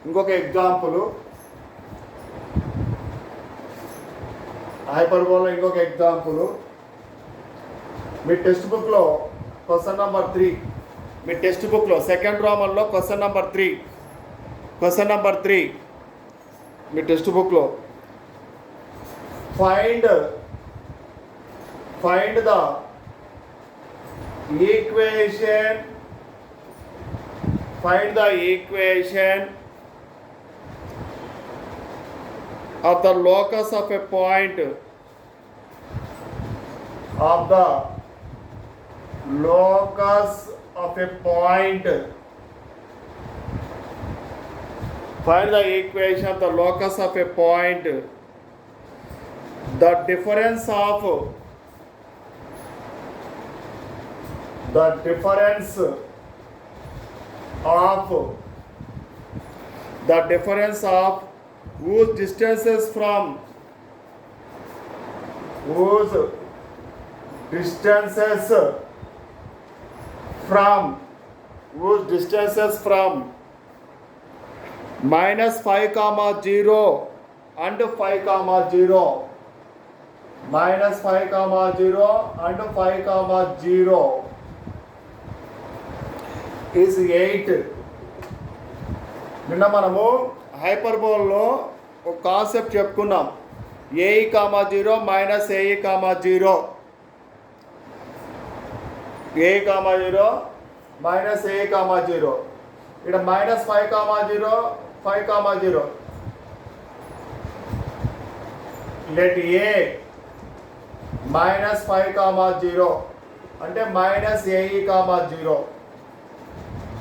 ఇంకొక example hyperbola ఇంకొక example మీ text బుక్లో క్వశ్చన్ నెంబర్ 3 మీ టెక్స్ట్ బుక్లో సెకండ్ రోమన్లో క్వశ్చన్ నెంబర్ 3 మీ టెక్స్ట్ బుక్లో find the equation of the locus of a point find the equation of the locus of a point, the difference of whose distances from minus 5,0 and 5,0 minus 5,0 and 5,0 is 8. నిన్న మనము హైపర్బోల్లో ఒక concept చెప్పుకున్నాం. AE, 0 minus AE, 0 AE, 0 minus AE, 0 ఇక్కడ minus 5,0 5,0 let A minus 5,0 అంటే minus AE, 0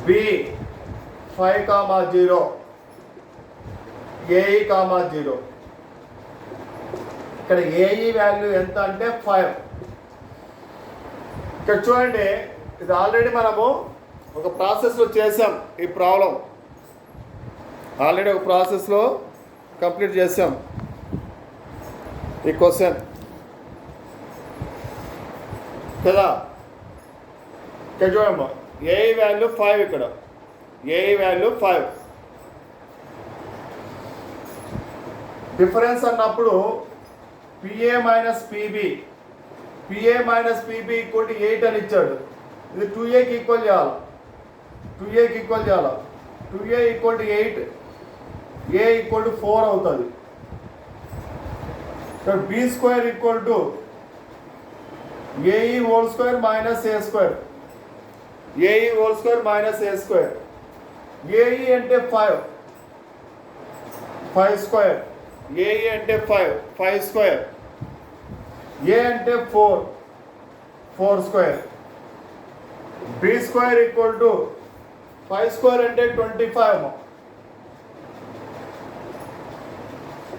B 5,0 AE, 0 ఇక్కడ AE value ఎంత అంటే 5. ఇక్కడ చూడండి, ఇది ఆల్రెడీ మనము ఒక ప్రాసెస్లో చేసాం. ఈ ప్రాబ్లం ఆల్రెడీ ఒక ప్రాసెస్లో కంప్లీట్ చేసాం. ఈ క్వశ్చన్ కదా, ఇక్కడ చూడమ్మా AE వాల్యూ 5. ఇక్కడ AE వాల్యూ 5. డిఫరెన్స్ అన్నప్పుడు PA minus PB equal to 8 అని ఇచ్చాడు. ఇది 2Aకి ఈక్వల్ చేయాలి. 2A equal to 8, A equal to 4 అవుతుంది. ఇక్కడ B square equal to AE whole square minus A square. AE whole square minus A square. AE అంటే 5 square. AE అంటే 5 square. A అంటే 4 square. B square equal to 5 square అంటే 25.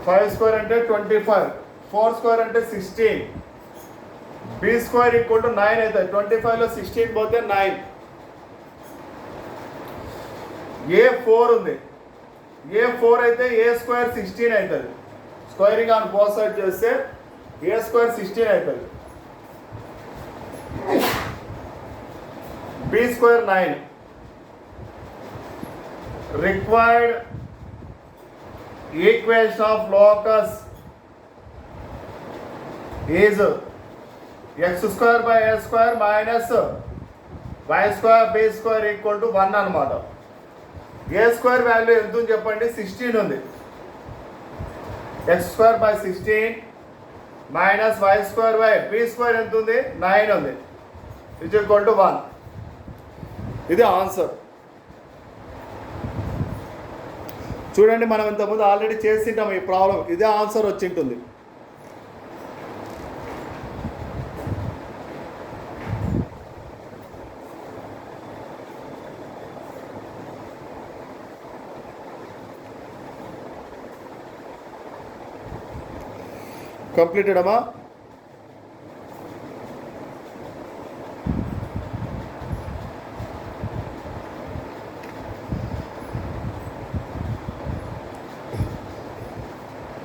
5 square అంటే 25. 4 square అంటే 16. B square equal to 9 అవుతుంది. 25లో 16 పోతే 9. A 4 ఉంది. A 4 అయితే A స్క్వేర్ 16 అవుతుంది. స్క్వేరింగ్ ఆన్ బోత్ సైడ్ చేస్తే A స్క్వేర్ 16 అవుతుంది. B square 9. Required equation of locus is x square by A square minus y square B square equal to 1 అనమాట. A square value ఎంత ఉంది చెప్పండి? 16 ఉంది. x square by 16 minus y square by B square ఎంత ఉంది? 9 ఉంది. Is equal to 1. ఇది answer. చూడండి, మనం ఇంతకుముందు ఆల్రెడీ చేసింటాం ఈ ప్రాబ్లం. ఇదే ఆన్సర్ వచ్చింటుంది. కంప్లీటెడ్ అమ్మా.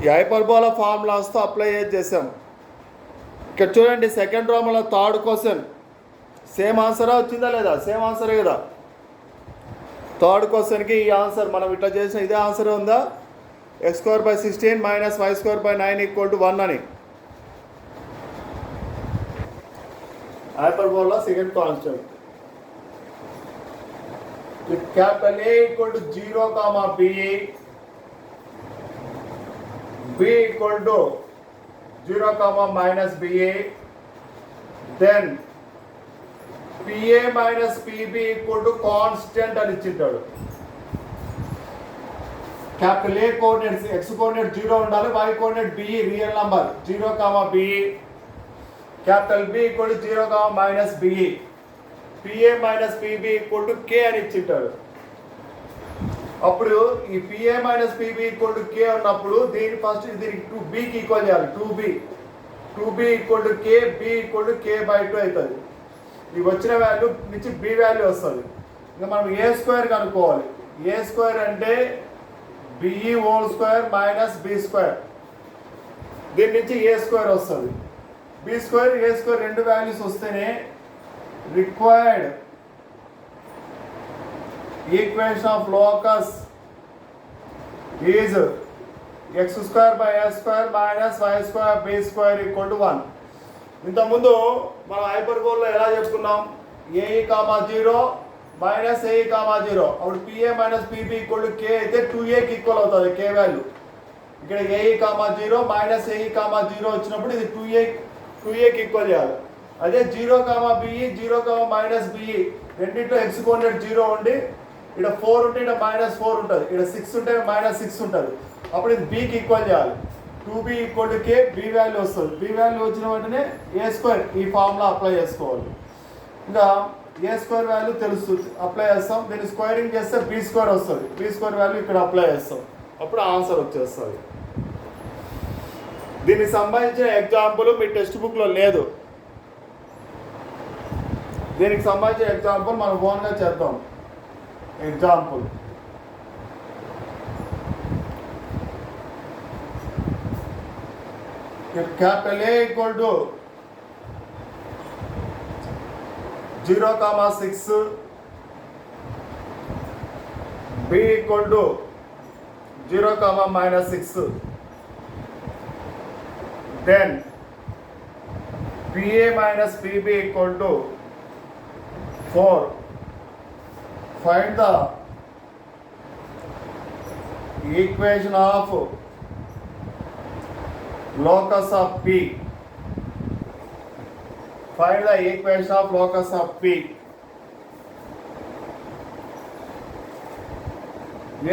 ఈ హైపర్బోలా ఫార్ములాస్తో అప్లై చేసాం. ఇక్కడ చూడండి, సెకండ్ రోమన్లో థర్డ్ క్వశ్చన్ సేమ్ ఆన్సరా వచ్చిందా లేదా? సేమ్ ఆన్సరే కదా. థర్డ్ క్వశ్చన్కి ఈ ఆన్సర్ మనం ఇట్లా చేసిన ఇదే ఆన్సర్ ఉందా, x² / 16 - y² / 9 = 1 అని. Hyperbola second constant. Capital A = 0, B, B = 0, -BA, then PA - PB = constant అని ఇచ్చింటాడు. Capital A coordinates x coordinate 0 ఉండాలి, y coordinate B real number 0, B, capital B = 0, -BE, PA - PB = K అని ఇచ్చింటాడు. అప్పుడు ఈ PA - PB = K ఉన్నప్పుడు దీని first దీనికి 2Bకి equal చేయాలి. 2B = K, B = K/2 అవుతుంది. ఈ వచ్చిన వాల్యూ నుంచి B వాల్యూ వస్తుంది. ఇంకా మనం A² కనుక్కోవాలి. A² అంటే BE² - B². దీని నుంచి A² వస్తుంది. B² A² రెండు వాల్యూస్ వస్తేనే required equation of locus is x² / a² - y² b² = 1. ఇంతకుముందు మనం హైపర్బోలాలో ఎలా చెప్పుకున్నాం, AE, 0 -AE, 0. అప్పుడు PA - PB = K అయితే 2Aకి ఈక్వల్ అవుతుంది K వాల్యూ. ఇక్కడ AE, 0 -AE, 0 వచ్చినప్పుడు ఇది 2Aకి ఈక్వల్ చేయాలి. అదే 0, BE, 0, -BE రెండింటిలో x కోఆర్డినేట్ 0 ఉండి ఇక్కడ 4 ఉంటే ఇక్కడ -4 ఉంటుంది, ఇక్కడ 6 ఉంటే -6 ఉంటుంది. అప్పుడు ఇది Bకి ఈక్వల్ చేయాలి. 2B = K, B వాల్యూ వస్తుంది. B వాల్యూ వచ్చిన వెంటనే A² ఈ ఫార్ములా అప్లై చేసుకోవాలి. ఇంకా A² వాల్యూ తెలుస్తుంది, అప్లై చేస్తాం. దీన్ని స్క్వేరింగ్ చేస్తే B² వస్తుంది. B² వాల్యూ ఇక్కడ అప్లై చేస్తాం, అప్పుడు ఆన్సర్ వచ్చేస్తుంది. దీనికి సంబంధించిన ఎగ్జాంపుల్ మీ టెక్స్ట్ బుక్లో లేదు. దీనికి సంబంధించిన ఎగ్జాంపుల్ మనం ఓన్గా చేద్దాం. Example capital A = 0, 6, B = 0, -6, then PA - PB = 4. Find the equation of locus of P. Find the equation of locus of P.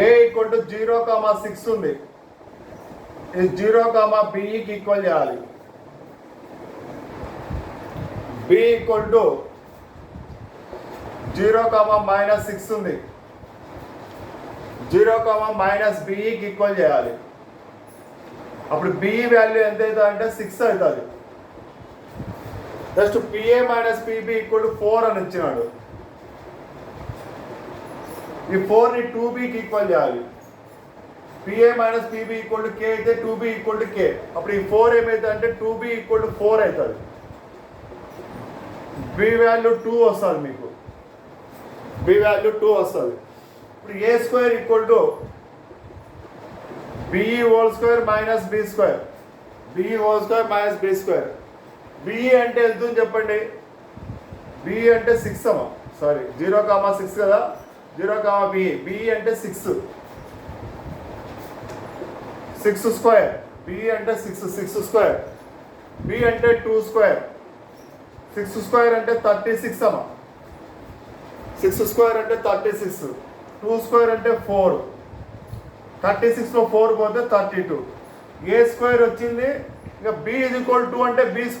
A = 0, 6 ఉంది. ఇది 0, BEకి ఈక్వల్ చేయాలి. B = 0, -6 ఉంది. 0, BEకి ఈక్వల్ చేయాలి. అప్పుడు BE వాల్యూ ఎంత అవుతుంది అంటే 6 అవుతుంది. జస్ట్ PA - PB = 4 అని ఇచ్చినాడు. ఈ 4ని 2Bకి ఈక్వల్ చేయాలి. PA - PB = K అయితే 2B = K. అప్పుడు ఈ 4 ఏమవుతుంది అంటే 2B = 4 అవుతుంది. B వాల్యూ 2 వస్తుంది మీకు. B వాల్యూ 2 వస్తుంది. ఇప్పుడు A² = BE² - B². BE² - B². BE అంటే ఎంత ఉంది చెప్పండి. BE అంటే 6 అమ్మా, సారీ 0, 6 కదా. 0, BE. BE అంటే 6. 6². BE అంటే 6². B అంటే 2². 6² అంటే 36 అమ్మా. 6² అంటే 36. 2² అంటే 4. 36లో 4 పోతే 32. A² వచ్చింది. ఇక B = 2 అంటే B² =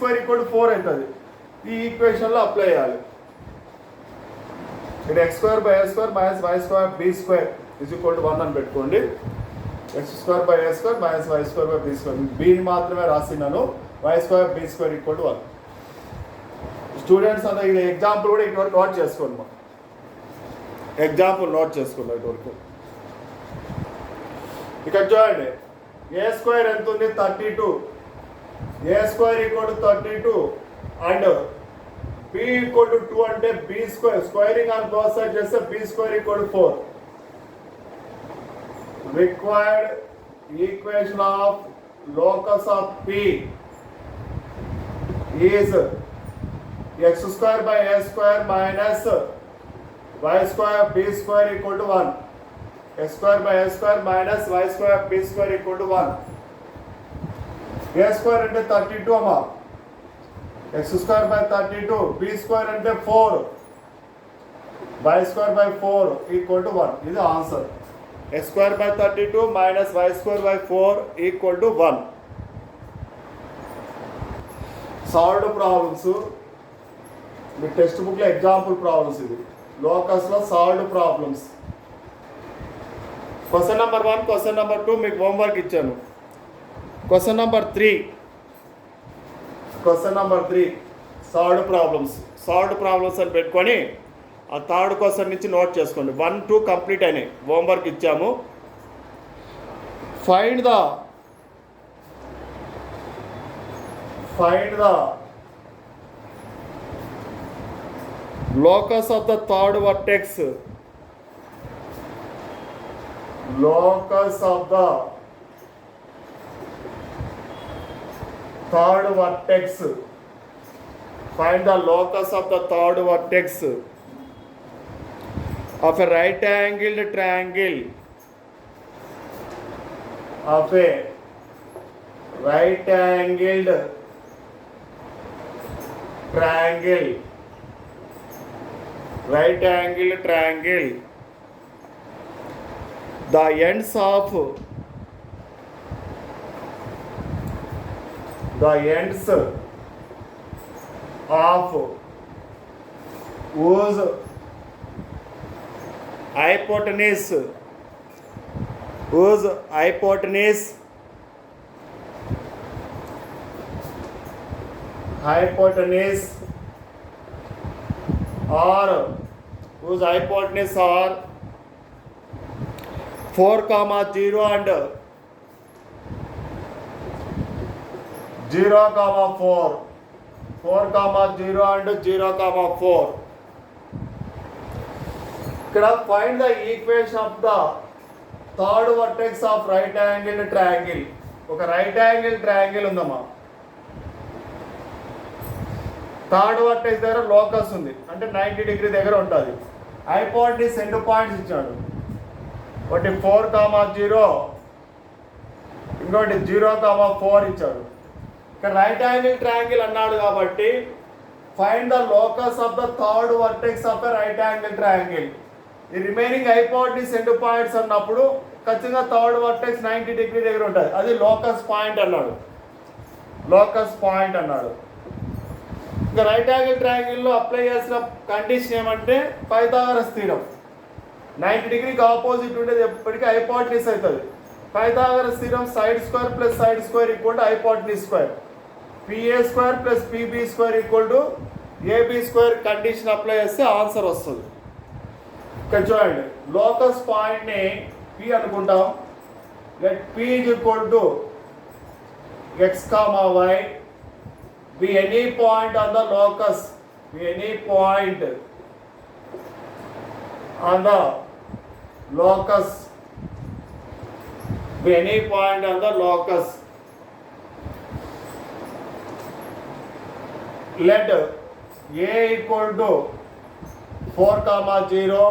4 అవుతుంది. ఈ ఈక్వేషన్లో అప్లై చేయాలి. ఇక్కడ x² / a² - y² b² = 1 అని పెట్టుకోండి. x² / a² - y² b². Bని మాత్రమే రాసినాను. y² b² = 1. స్టూడెంట్స్ అంతా ఇది ఎగ్జాంపుల్ కూడా ఇటువరకు నోట్ చేసుకోండి. ఎగ్జాంపుల్ నోట్ చేసుకోండి ఇటువరకు. ఇక్కడ చూడండి, A² ఎంత ఉంది 32. A² = 32 అండ్ B = 2 అంటే B² squaring on both side చేస్తే B² = 4. required equation of locus of P is x square by a square minus y square b square equal to 1. x square by a square minus y square b square equal to 1. A square అంటే 32 అమ్మా. x square by 32, b square అంటే 4, y square by 4 equal to 1. ఇది answer. x square by 32 minus y square by 4 equal to 1. Solved problems మీ text బుక్లో example problems ఇది. లోకస్లో solved problems. Question number 1, question number 2 మీకు homework ఇచ్చాను. Question number 3 solved problems అని పెట్టుకొని ఆ థర్డ్ క్వశ్చన్ నుంచి నోట్ చేసుకోండి. 1, 2 కంప్లీట్ అయినాయి. హోంవర్క్ ఇచ్చాము. Find the locus of the third vertex. Locus of the third vertex. Find the locus of the third vertex of a right-angled triangle. Of a right-angled triangle. Right-angled triangle. The ends of whose hypotenuse are 4, 0 and 0, 4. 4, 0 and 0, 4. ఇక్కడ find the equation of the third vertex of right angled triangle. ఒక right angle triangle ఉందమ్మా. Third vertex దగ్గర locus ఉంది, అంటే 90 degree దగ్గర ఉంటుంది. Hypotenuse end points ఇచ్చాడు. ఒకటి 4, 0, ఇంకోటి 0, 4 ఇచ్చాడు. ఇక్కడ రైట్ యాంగిల్ ట్రయాంగిల్ అన్నాడు కాబట్టి find the locus of the third vertex of a right angle triangle. ఈ రిమైనింగ్ హైపోటెన్యూస్ ఎండ్ పాయింట్స్ అన్నప్పుడు ఖచ్చితంగా థర్డ్ వర్టెక్స్ 90 డిగ్రీ దగ్గర ఉంటుంది. అది లోకస్ పాయింట్ అన్నాడు. ఇంకా రైట్ యాంగిల్ ట్రయాంగిల్లో అప్లై చేసిన కండిషన్ ఏమంటే పైథాగరస్ థీరం. 90 డిగ్రీకి ఆపోజిట్ ఉండేది ఎప్పటికీ హైపోటెన్యూస్ అవుతుంది. Pythagoras theorem side square plus side square equal to hypotenuse square. PA square plus PB square equal to AB square condition apply చేస్తే answer వస్తుంది. ఇక్కడ చూడండి, లోకస్ పాయింట్ని P అనుకుంటాం. Let P is equal to x, y. Be any point on the locus. Be any point on the locus. Be any point on the locus. Let A equal to 4, 0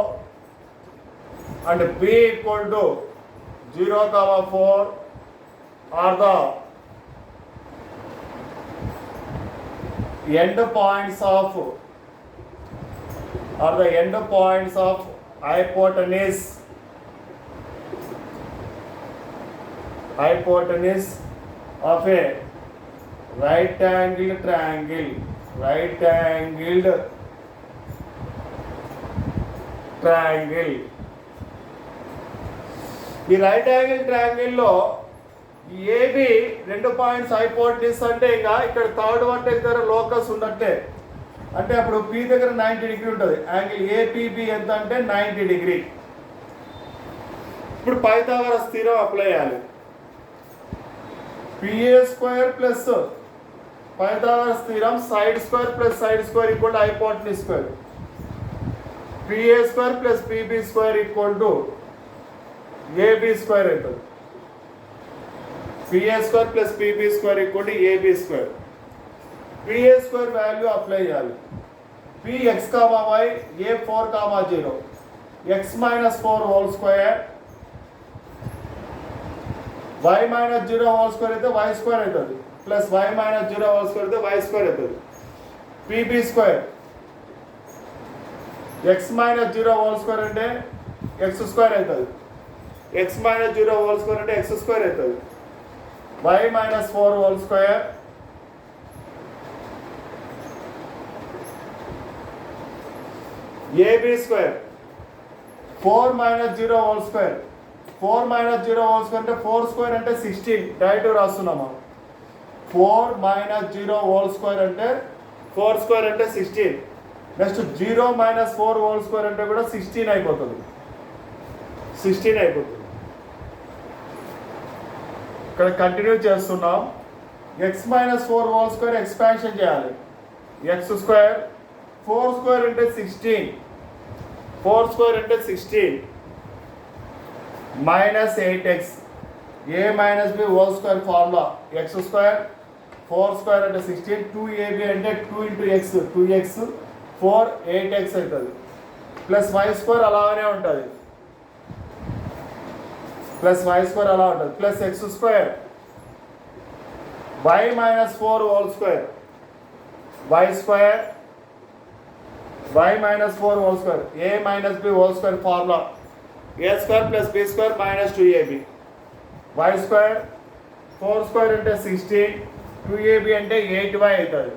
and B equal to 0, 4 are the end points of hypotenuse of a right angled triangle. ఈ right angle ట్రయాంగిల్లో AB 2 points hypotenuse అంటే ఇంకా ఇక్కడ third vertex దగ్గర locus ఉన్నట్టే. అంటే అప్పుడు P దగ్గర 90 డిగ్రీ ఉంటుంది. యాంగిల్ APB ఎంత అంటే 90 డిగ్రీ. ఇప్పుడు పైథాగరస్ థీరం అప్లై చేయాలి. PA square plus Pythagoras theorem side square plus side square equal to hypotenuse square. PA square plus PB square equal to AB square అవుతుంది. PA square plus PB square equal to AB square. PA square value apply చేయాలి. P x comma y A 4 comma 0 x minus 4 whole square y minus 0 whole square అయితే y square అవుతుంది plus y minus 0 whole square అయితే y square అవుతుంది. PB square x minus 0 whole square అంటే x square అవుతుంది. X minus 0 whole square అంటే x square అవుతుంది. Y minus 4 whole square AB square 4 minus 0 whole square 4 minus 0 whole square అంటే 4 square అంటే 16 direct రాస్తున్నామా. 4 minus 0 whole square అంటే 4 square అంటే 16. Next 0 minus 4 whole square అంటే కూడా 16 అయిపోతుంది. 16 అయిపోతుంది. ఇక్కడ కంటిన్యూ చేస్తున్నాం. X minus 4 whole square expansion చేయాలి. ఎక్స్ స్క్వేర్ 4 స్క్వేర్ అంటే 16 4 స్క్వేర్ అంటే 16 minus 8x a minus b whole square formula x square 4 square అంటే 16 2ab అంటే 2 ఇంటూ ఎక్స్ 2x 4 8x అవుతుంది ప్లస్ వై స్క్వేర్ అలానే ఉంటుంది plus x square y minus 4 whole square y square y minus 4 whole square a minus b whole square formula a square plus b square minus 2ab y square 4 square అంటే 16 2ab అంటే 8y అవుతుంది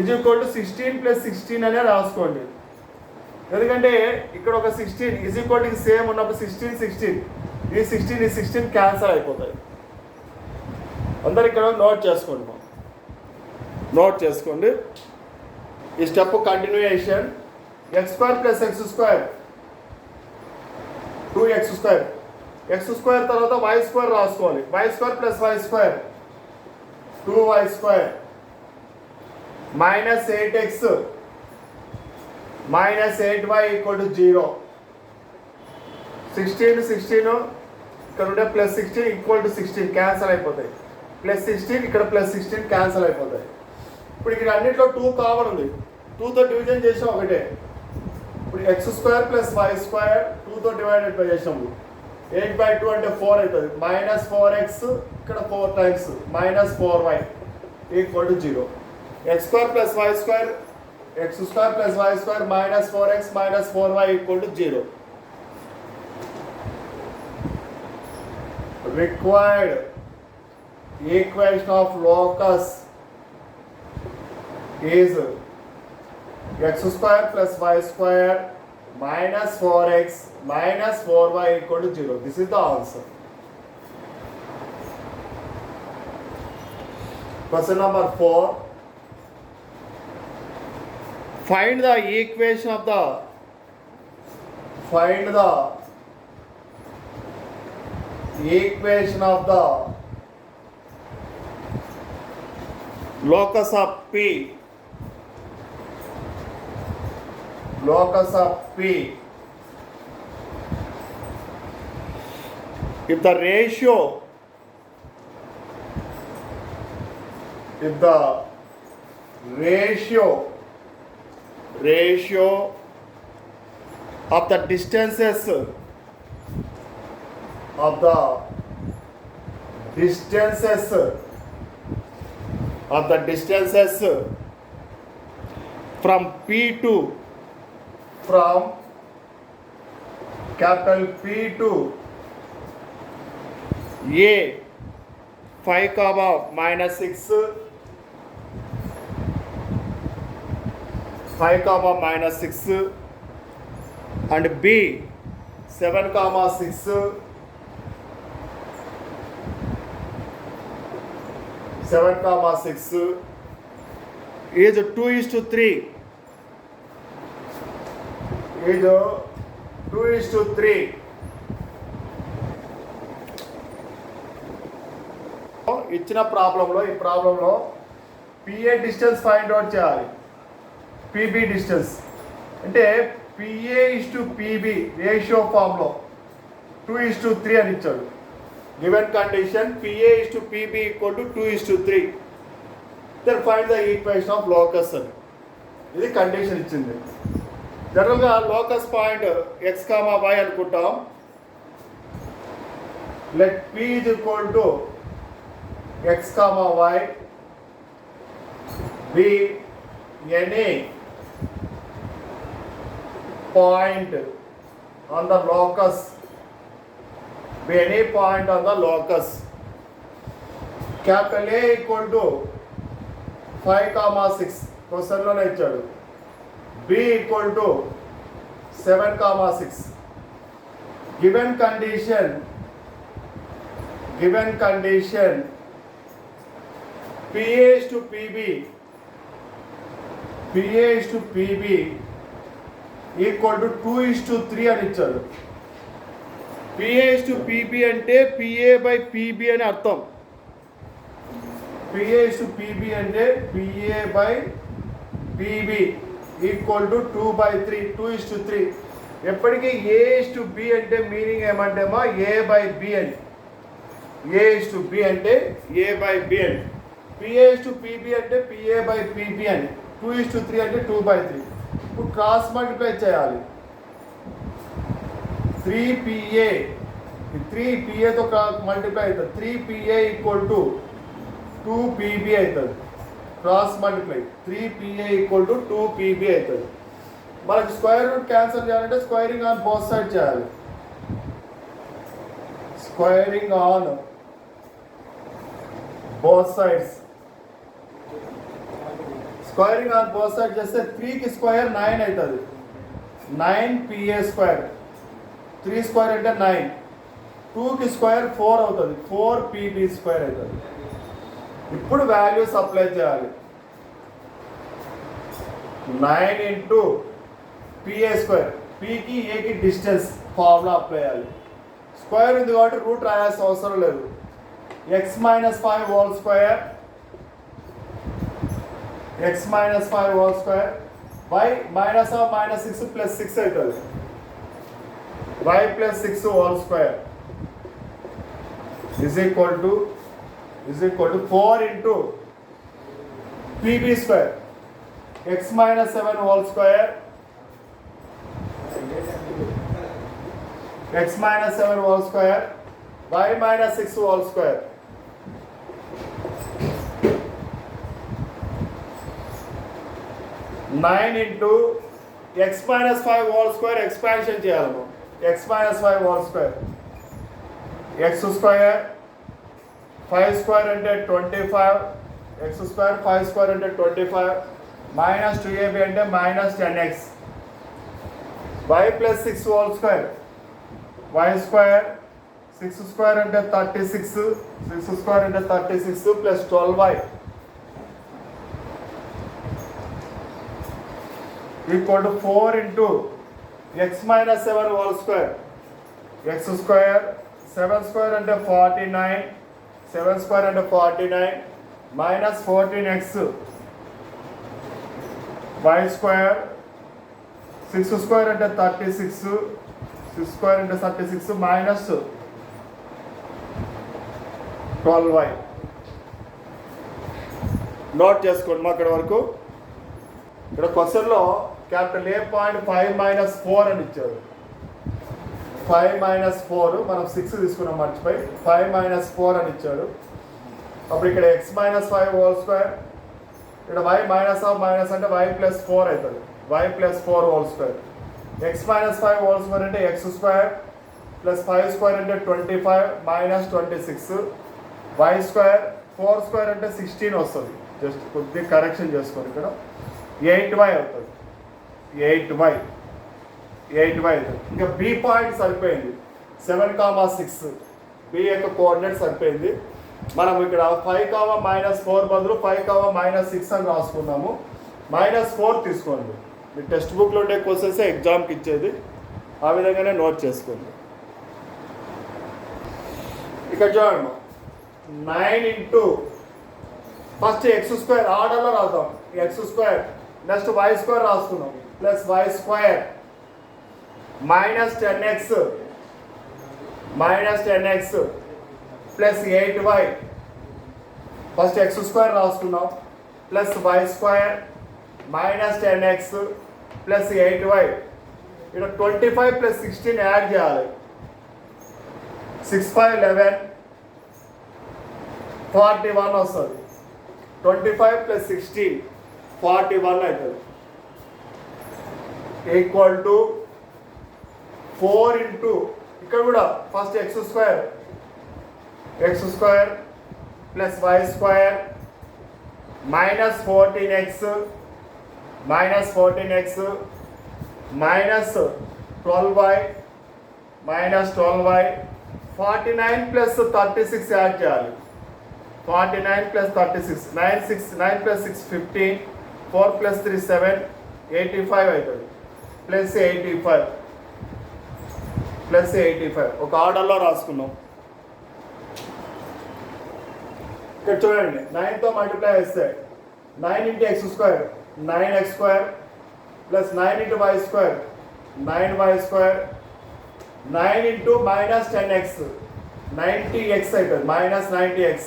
is equal to 16 plus 16 అనే రాసుకోండి. ఎందుకంటే ఇక్కడ ఒక 16 is equal to same ఉన్నప్పుడు 16 ఈ 16 క్యాన్సల్ అయిపోతాయి. అందరు ఇక్కడ నోట్ చేసుకోండి. ఈ step continuation. X square plus x square 2x square x square తర్వాత వై స్క్వేర్ రాసుకోవాలి. Y square plus y square 2y square minus 8x minus 8y equal to 0. 16 ఇక్కడ ఉంటే ప్లస్ 16 ఈక్వల్ టు 16 క్యాన్సల్ అయిపోతాయి. Plus 16 ఇక్కడ plus 16 cancel అయిపోతాయి. ఇప్పుడు ఇక్కడ అన్నింటిలో 2 కామన్ ఉంది. 2తో డివిజన్ చేసాం ఒకటే. ఇప్పుడు x square plus y square 2తో డివైడెడ్ బై చేసాము 8/2 అంటే 4 అవుతుంది మైనస్ 4x ఇక్కడ 4 times minus 4y equal to 0. X square plus y square minus 4x minus 4y equal to 0. Required equation of locus is x square plus y square minus 4x minus 4y equal to 0. This is the answer. Question number 4. Find the equation of the locus of P. If the ratio of the distances from capital P to A 5 comma minus 6 and B 7 comma 6 is 2:3 ఇచ్చిన ప్రాబ్లంలో ఈ ప్రాబ్లంలో PA distance find out చేయాలి. PB distance అంటే PA is to PB ratio ఫామ్లో 2:3 అని ఇచ్చాడు. Given condition PA is to PB equal to 2:3. Then find the equation of locus అని. ఇది కండిషన్ ఇచ్చింది. జనరల్గా లోకస్ పాయింట్ x, y అనుకుంటాం. Let P is equal to x, y be any point on the locus. Be any point on the locus. Capital A equal to 5, 6 క్వశ్చన్లోనే ఇచ్చాడు. B equal to 7, 6. Given condition PA is to PB equal to 2:3 అని ఇచ్చాడు. PA is to PB అంటే PA by PB అని అర్థం. PA is to PB అంటే PA by PB equal to 2/3, 2:3. ఎప్పటికీ A is to B అంటే meaning ఏమంటేమా A by B అని. A is to B అంటే A by B అని. PA is to PB అంటే PA by PB అని. 2:3 అంటే 2/3. ఇప్పుడు క్రాస్ మల్టిప్లై చేయాలి. 3PA 3PAతో మల్టిప్లై అవుతుంది. 3PA ఈక్వల్ టు 2PB అవుతుంది. Cross multiply 3PA equal to 2PB అవుతుంది. మనకి స్క్వేర్ రూట్ క్యాన్సిల్ చేయాలంటే స్క్వేరింగ్ ఆన్ బోత్ సైడ్ చేయాలి. Squaring on both sides. Squaring on both side చేస్తే 3కి స్క్వేర్ 9 అవుతుంది. 9PA square. 3 స్క్వేర్ అంటే 9. 2కి స్క్వేర్ 4 అవుతుంది. 4PB స్క్వేర్ అవుతుంది. ఇప్పుడు వాల్యూస్ అప్లై చేయాలి. 9 ఇంటూ PA స్క్వేర్. Pకి Aకి డిస్టెన్స్ ఫార్ములా అప్లై చేయాలి. స్క్వేర్ ఉంది కాబట్టి రూట్ రాయాల్సిన అవసరం లేదు. x - 5 whole square y -6 plus 6 అవుతుంది. y plus 6 whole square is equal to 4 into PB square. x - 7 whole square y -6 whole square. Nine into x - 5 whole square expansion చేయాలి. x - 5 whole square x square 5 square అంటే 25. x square 5 square అంటే 25 minus 2ab అంటే minus 10x. y plus 6 whole square y square 6 square అంటే 36. 6 square అంటే 36 plus 12y equal to 4 into x - 7 whole square. x square 7 square అంటే 49. 7 square అంటే 49 minus 14x. y square 6 square అంటే 36. 6 square అంటే 36 minus 12y. Note చేసుకోండి మా అక్కడ వరకు. ఇక్కడ క్వశ్చన్లో క్యాపిటల్ A పాయింట్ 5 - 4 అని ఇచ్చారు. 5 - 4 మనం 6 తీసుకున్నాం మర్చిపోయి. 5 - 4 అని ఇచ్చాడు. అప్పుడు ఇక్కడ x - 5 హోల్ స్క్వేర్. ఇక్కడ y మైనస్ అంటే y ప్లస్ 4 అవుతుంది. y plus 4 whole square. x - 5 whole square అంటే x స్క్వేర్ ప్లస్ 5 స్క్వేర్ అంటే 25 మైనస్ 26. y స్క్వేర్ 4 స్క్వేర్ అంటే 16 వస్తుంది. జస్ట్ కొద్దిగా కరెక్షన్ చేసుకోండి. ఇక్కడ 8y అవుతుంది. 8y అవుతుంది. ఇంకా B పాయింట్ సరిపోయింది. 7, 6 B యొక్క కోఆర్డినేట్ సరిపోయింది. మనం ఇక్కడ 5, -4 బదులు 5, -6 అని రాసుకున్నాము. -4 తీసుకోండి. మీ టెక్స్ట్ బుక్లో ఉండే క్వశ్చన్స్ ఎగ్జామ్కి ఇచ్చేది. ఆ విధంగానే నోట్ చేసుకోండి. ఇక్కడ చూడండి 9 ఇంటూ ఫస్ట్ x స్క్వేర్ ఆర్డర్లో రాద్దాం. x square next y square రాసుకున్నాం plus y square minus 10x minus 10x plus 8y. First x square రాసుకున్నాం plus y square minus 10x plus 8y. ఇక్కడ 25 plus 16 యాడ్ చేయాలి. 6 5 11 41 వస్తుంది. 25 plus 16 41 అవుతుంది. Equal to 4 into ఇక్కడ కూడా first x square plus y square minus 14x minus 12y minus 12y 49 plus 36 add చేయాలి. 49 plus 36 9 plus 6 15 4 plus 3 7 85 అవుతుంది. Plus 85 ఒక ఆర్డర్లో రాసుకున్నాం. ఇక్కడ చూడండి 9తో మల్టిప్లై చేస్తే 9 into x square 9x square plus 9 into y square 9y square 9 into minus 10x 90x అవుతుంది. Minus 90x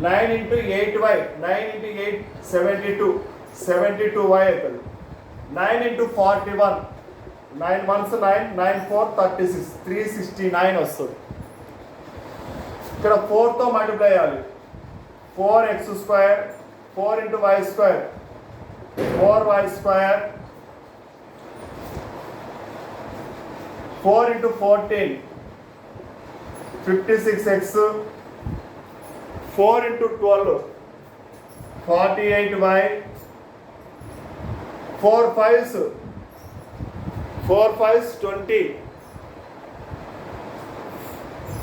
9 into 8y 9 into 8 72y అవుతుంది. 9 ఇంటూ 41 9 1s 9 9 4 36 369 వస్తుంది. ఇక్కడ 4తో మల్టిప్లై చేయాలి. 4x square 4 into y square 4y square 4 into 14 56x 4 into 12 48y 4 5s 20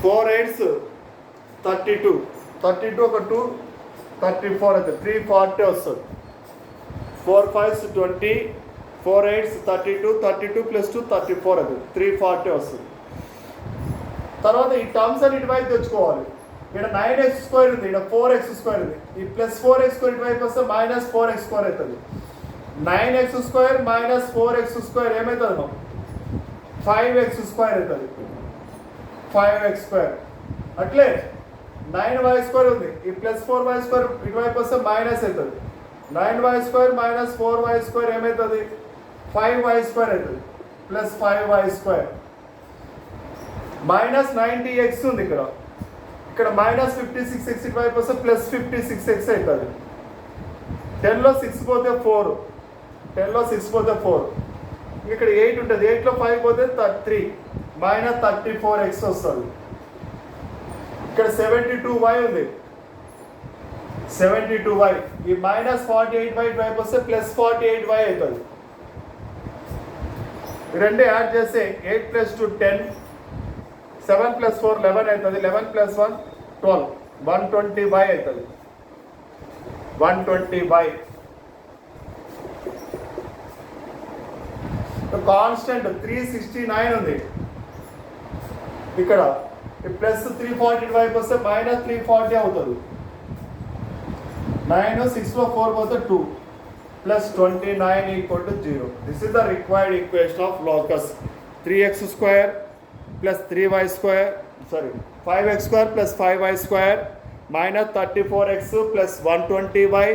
4 8s 32 ఒక 2 34 అయితే 340 వస్తుంది. 4 5s 20 4 8s 32 plus 2 34 అది 340 వస్తుంది. తర్వాత ఈ టర్మ్స్ అని ఇటువైపు తెచ్చుకోవాలి. ఇక్కడ 9x స్క్వేర్ ఉంది, ఇక్కడ 4x స్క్వేర్ ఉంది. ఈ ప్లస్ 4x స్క్వేర్ ఇటువైపు వస్తే మైనస్ 4x స్క్వేర్ అవుతుంది. 9x square minus 4x square ఏమవుతుంది? 5x స్క్వేర్ అవుతుంది. 5x స్క్వేర్ అట్లే 9y స్క్వేర్ ఉంది. ఈ ప్లస్ 4y స్క్వేర్ ఇటువైపు వస్తే మైనస్ అవుతుంది. 9y square minus 4y square ఏమవుతుంది? 5y స్క్వేర్ అవుతుంది. Plus 5y square minus 90x ఉంది. ఇక్కడ మైనస్ 56x ఇటువైపు వస్తే ప్లస్ 56x అవుతుంది. 10లో 6 పోతే 4 ఇక్కడ 8 ఉంటుంది. 8లో 5 పోతే 3 మైనస్ 34x వస్తుంది. ఇక్కడ 72y ఉంది. 72y ఈ మైనస్ 48y వైపు వస్తే ప్లస్ 48y అవుతుంది. రెండు యాడ్ చేస్తే 8 ప్లస్ 2 10 7 ప్లస్ 4 11 అవుతుంది. 11 ప్లస్ 1 12 120y అవుతుంది. 120y కాన్స్టెంట్ 369 ఉంది. ఇక్కడ ప్లస్ 340 వైపు వస్తే మైనస్ 340 అవుతుంది. 9 6లో 4 పోతే 2 plus 29 equal to 0. This is the required equation of locus. 3x square plus 3y square 5x square plus 5y square minus 34x plus 120y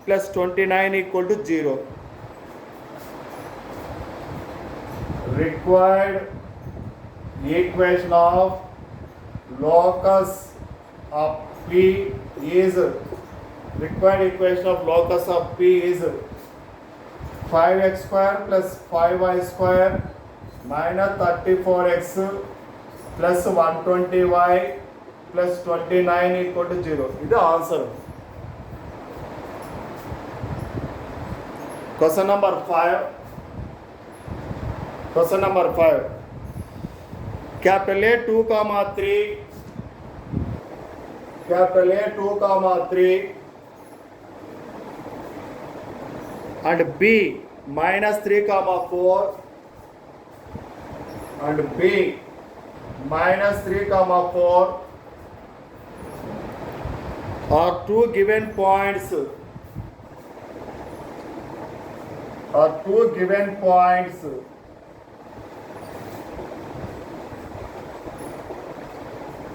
plus 29 equal to 0. Required equation of locus of P is 5x square plus 5y square minus 34x plus 120y plus 29 equal to 0. This is the answer. Question number 5. Capital A 2,3 and B minus 3,4 and B minus 3,4 are two given points.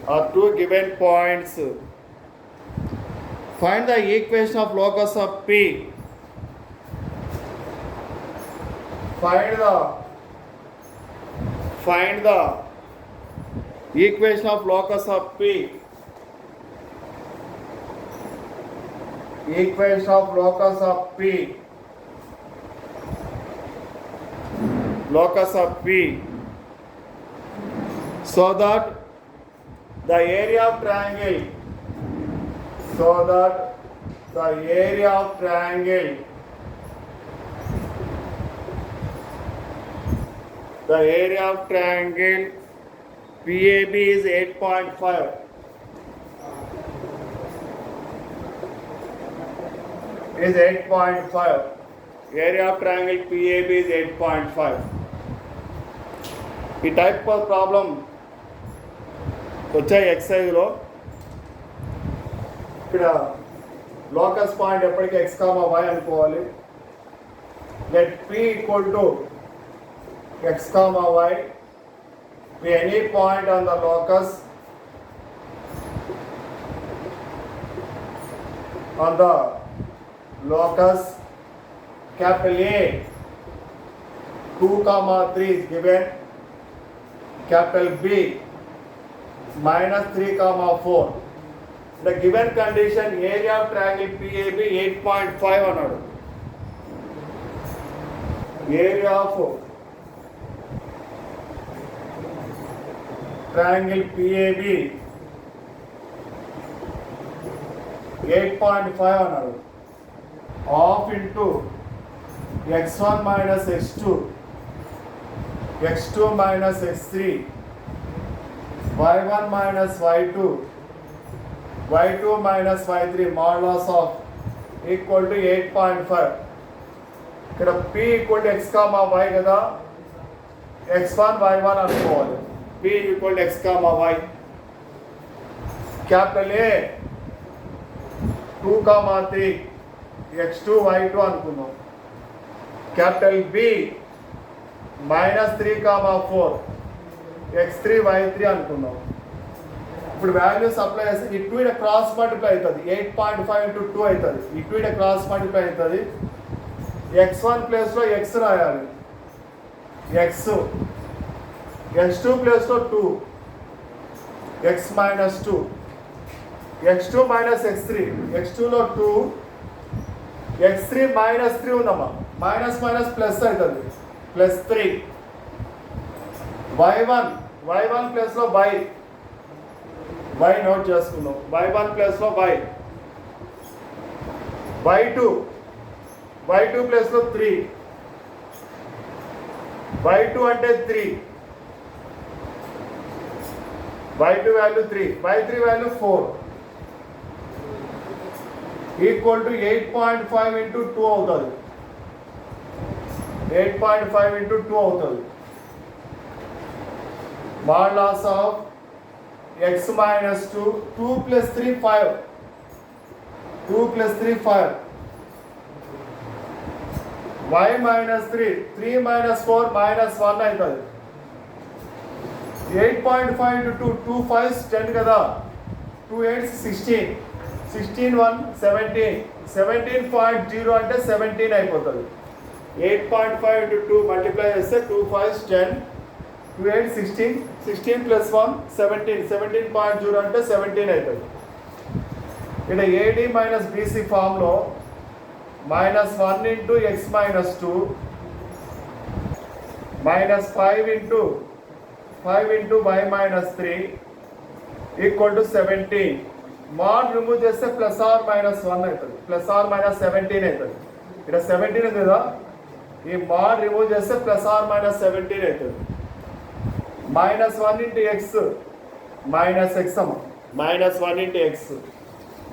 or two given points. Find the equation of locus of P. Find the equation of locus of P. Equation of locus of P. Locus of P. So that the area of triangle. So that the area of triangle. The area of triangle PAB is 8.5. Is 8.5. Area of triangle PAB is 8.5. ఈ type of problem వచ్చాయి ఎక్సైజ్లో. ఇక్కడ locus point ఎప్పటికీ x, y అనుకోవాలి. Let P equal to x, y be any point on the locus capital A 2, 3 is given, capital B -3, 4. The given condition area of triangle PAB 8.5 అన్నాడు. Area of triangle PAB 8.5 అన్నాడు. Half into x1 minus x2, x2 minus x3, y1 minus y2, y2 minus y3 modulus of equal to 8.5. ఇక్కడ P equal to x, y కదా, x1 y1 అనుకోవాలి. P equal to x, y. Capital A 2, 3 x2 y2 అనుకున్నాం. Capital B -3, 4 x3 y3 అనుకున్నాం. ఇప్పుడు values apply చేస్తే ఇటు ఇడ cross multiply అవుతుంది. 8.5 into 2 అవుతుంది. ఇటు ఇడ క్రాస్ మల్టిప్లై అవుతుంది. x1 ప్లేస్లో x రాయాలి, x, x2 ప్లేస్లో 2, x minus 2, x2 minus x3, x2లో 2, x3 minus 3 ఉందమ్మా, మైనస్ మైనస్ ప్లస్ అవుతుంది, +3, y1 ప్లేస్లో y నోట్ చేసుకుందాం, y1 ప్లేస్లో y2 ప్లేస్లో 3, y2 అంటే 3, y2 value 3, y3 value 4 equal to 8.5 into 2 అవుతుంది. 8.5 into 2 అవుతుంది. Modulus of x minus 2, 2 plus 3 5, 2 plus 3 5, y minus 3, 3 minus 4 minus 1 అవుతుంది. 8.5 into 2, 2 5s 10 కదా, 2 8s 16, 16 1 17, 17.0 అంటే 17 అయిపోతుంది. 8.5 into 2 మల్టిప్లై చేస్తే 2 5s 10, 2 8 16, 16 plus 1 17, 17.0 అంటే 17 అవుతుంది. ఇక్కడ AD minus BC ఫామ్లో -1 into x minus 2 -5 into y minus 3 equal to 17. Mod remove చేస్తే ప్లస్ ఆర్ మైనస్ 1 అవుతుంది, ప్లస్ ఆర్ మైనస్ 17 అవుతుంది. ఇక్కడ 17 ఉంది కదా, ఈ మాడ్ రిమూవ్ చేస్తే ప్లస్ ఆర్ మైనస్ 17 అవుతుంది. -1 into x మైనస్ x అమ్మ, -1 into x,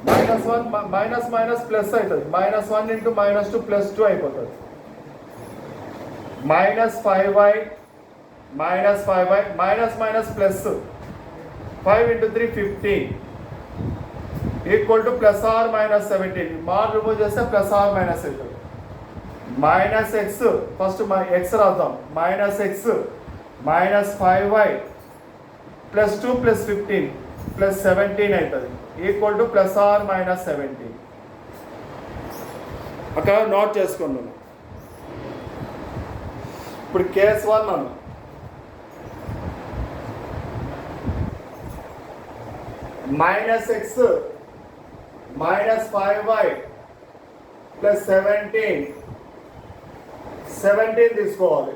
-1 minus minus plus అవుతుంది, -1 into -2 +2 అయిపోతుంది. -5y minus minus plus 5 into 3 15 equal to plus R minus 17. Mod remove చేస్తే ప్లస్ ఆర్ మైనస్ అవుతుంది. -x ఫస్ట్ x రాద్దాం, -x -5y +2 + 15 plus 17 అవుతుంది equal to plus R minus 17 అక్కడ note చేసుకున్నాను. ఇప్పుడు case 1 అన్న minus X minus 5y plus 17 తీసుకోవాలి.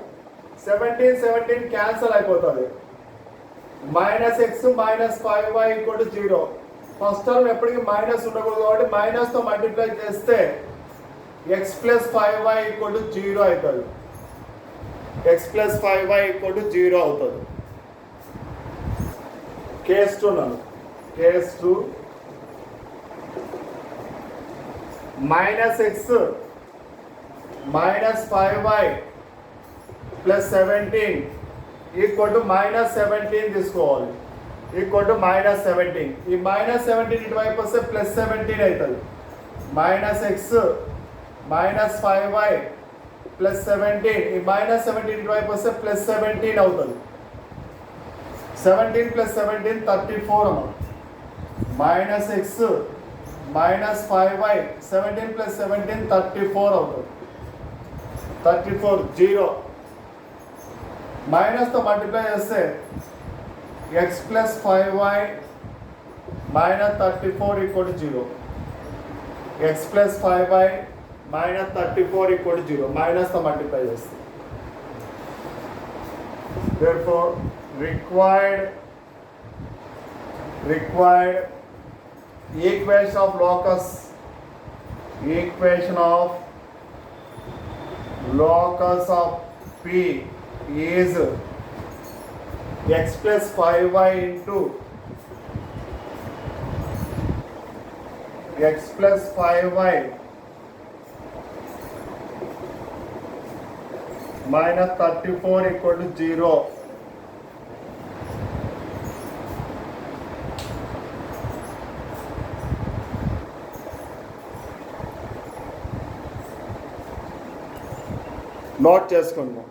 17 cancel అయిపోతుంది. Minus X minus 5y equal to 0. First term ఎప్పటికీ మైనస్ ఉండకూడదు కాబట్టి మైనస్తో మల్టిప్లై చేస్తే x plus 5y equal to 0 అవుతుంది. X plus 5y equal to 0 అవుతుంది. కేస్ 2 నన్ను case 2 minus X minus 5y plus 17 equal to minus 17 తీసుకోవాలి. Equal to minus 17. ఈ minus 17 ఇటువైపు వస్తే ప్లస్ 17 అవుతుంది. Minus X minus 5y plus 17. ఈ మైనస్ 17 ఇటువైపు వస్తే ప్లస్ 17 అవుతుంది. 17 ప్లస్ 17 34 అమ్మ. Minus X minus 5y 17 plus 17 34 అవుతుంది. 34 0. మైనస్తో మల్టిప్లై చేస్తే x plus 5y minus 34 equal to 0. X plus 5y minus 34 equal to 0. మైనస్తో మల్టిప్లై చేస్తే therefore required equation of locus of P is x plus 5y into x plus 5y minus 34 equal to 0. Note చేసుకుందాం.